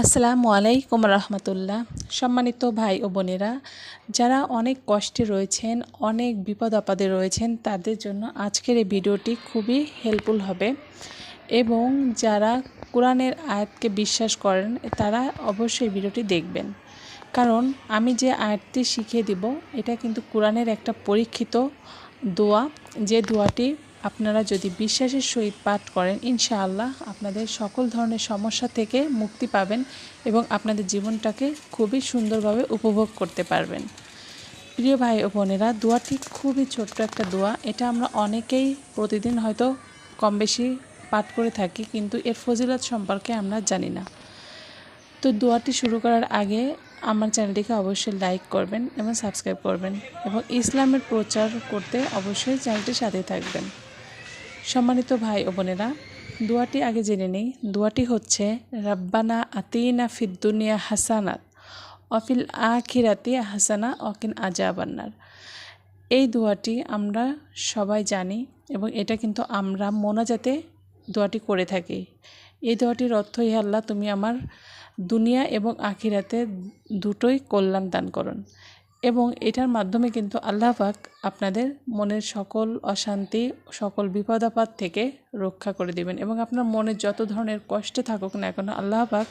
আসসালামু আলাইকুম রহমতুল্লাহ। সম্মানিত ভাই ও বোনেরা, যারা অনেক কষ্টে রয়েছেন, অনেক বিপদ আপদে রয়েছেন, তাদের জন্য আজকের এই ভিডিওটি খুবই হেল্পফুল হবে। এবং যারা কোরআনের আয়াতকে বিশ্বাস করেন তারা অবশ্যই ভিডিওটি দেখবেন, কারণ আমি যে আয়াতটি শিখিয়ে দিব এটা কিন্তু কোরআনের একটা পরীক্ষিত দোয়া। যে দোয়াটি আপনারা যদি বিশ্বাসের সহিত পাঠ করেন, ইনশাআল্লাহ আপনাদের সকল ধরনের সমস্যা থেকে মুক্তি পাবেন এবং আপনাদের জীবনটাকে খুবই সুন্দরভাবে উপভোগ করতে পারবেন। প্রিয় ভাই ও বোনেরা, দোয়াটি খুবই ছোট্ট একটা দোয়া। এটা আমরা অনেকেই প্রতিদিন হয়তো কম বেশি পাঠ করে থাকি, কিন্তু এর ফজিলত সম্পর্কে আমরা জানি না। তো দোয়াটি শুরু করার আগে আমার চ্যানেলটিকে অবশ্যই লাইক করবেন এবং সাবস্ক্রাইব করবেন, এবং ইসলামের প্রচার করতে অবশ্যই চ্যানেলটির সাথে থাকবেন। সম্মানিত ভাই ও বোনেরা, দোয়াটি আগে জেনে নেই। দোয়াটি হচ্ছে রাব্বানা আতিনা ফিদ দুনিয়া হাসানাত অফিল আখিরাতি হাসানা অকিন আযাবান্নার। এই দোয়াটি আমরা সবাই জানি এবং এটা কিন্তু আমরা মোনাজাতে দোয়াটি করে থাকি। এই দোয়াটির অর্থ, হে আল্লাহ, তুমি আমার দুনিয়া এবং আখিরাতে দুটোই কল্যাণ দান করুন। এবং এটার মাধ্যমে কিন্তু আল্লাহ পাক আপনাদের মনের সকল অশান্তি, সকল বিপদ আপদ থেকে রক্ষা করে দিবেন, এবং আপনার মনে যত ধরনের কষ্টে থাকুক না কেন, আল্লাহ পাক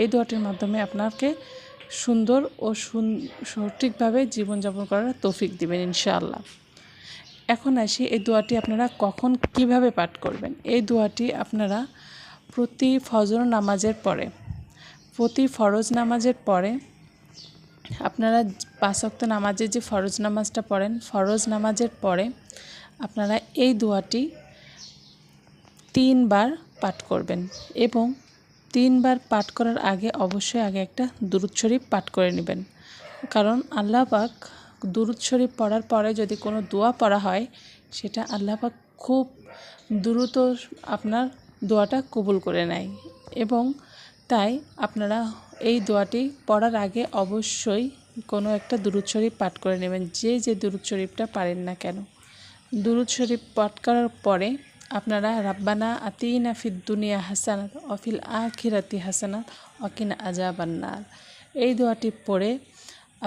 এই দোয়াটির মাধ্যমে আপনাকে সুন্দর ও সঠিকভাবে জীবনযাপন করার তৌফিক দিবেন ইনশাআল্লাহ। এখন আসি এই দোয়াটি আপনারা কখন কিভাবে পাঠ করবেন। এই দোয়াটি আপনারা প্রতি ফজর নামাজের পরে, প্রতি ফরজ নামাজের পরে, আপনারা 5 ওয়াক্ত নামাজের যে ফরজ নামাজটা পড়েন, ফরজ নামাজের পরে আপনারা এই দোয়াটি 3 বার পাঠ করবেন। এবং 3 বার পাঠ করার আগে অবশ্যই আগে একটা দুরূদ শরীফ পাঠ করে নেবেন, কারণ আল্লাহ পাক দুরূদ শরীফ পড়ার পরে যদি কোনো দোয়া পড়া হয়, সেটা আল্লাহ পাক খুব দ্রুত আপনার দোয়াটা কবুল করে নেয়। এবং তাই আপনারা এই দোয়াটি পড়ার আগে অবশ্যই কোনো একটা দুরূদ শরীফ পাঠ করে নেবেন, যে দুরূদ শরীফটা পারেন না কেন। দুরূদ শরীফ পাঠ করার পরে আপনারা রাব্বানা আতিনা ফিদ দুনিয়া হাসানাত অফিল আখিরাতি হাসানাত ওয়াকিনা আযাবান্নার এই দোয়াটি পড়ে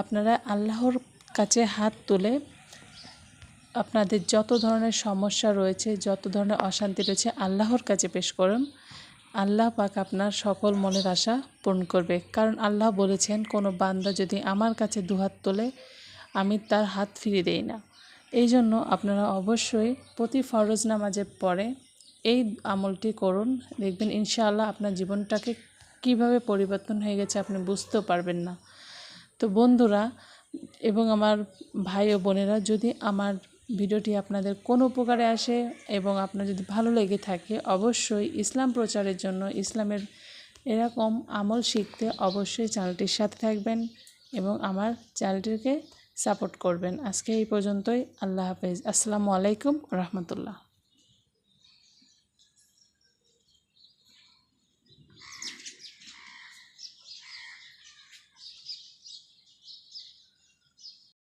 আপনারা আল্লাহর কাছে হাত তুলে আপনাদের যত ধরনের সমস্যা রয়েছে, যত ধরনের অশান্তি রয়েছে, আল্লাহর কাছে পেশ করুন। আল্লাহ পাক আপনার সকল মনের আশা পূরণ করবে, কারণ আল্লাহ বলেছেন, কোনো বান্দা যদি আমার কাছে দুহাত তোলে আমি তার হাত ফিরিয়ে দেই না। এই জন্য আপনারা অবশ্যই প্রতি ফরজ নামাজের পরে এই আমলটি করুন। দেখবেন ইনশাআল্লাহ আপনার জীবনটাকে কিভাবে পরিবর্তন হয়ে গেছে আপনি বুঝতেও পারবেন না। তো বন্ধুরা এবং আমার ভাই ও বোনেরা, যদি আমার ভিডিওটি আপনাদের কোনো উপকারে আসে এবং আপনার যদি ভালো লেগে থাকে, অবশ্যই ইসলাম প্রচারের জন্য, ইসলামের এরকম আমল শিখতে অবশ্যই চ্যানেলটির সাথে থাকবেন এবং আমার চ্যানেলটিকে সাপোর্ট করবেন। আজকে এই পর্যন্তই। আল্লাহ হাফেজ। আসসালামু আলাইকুম রহমতুল্লাহ।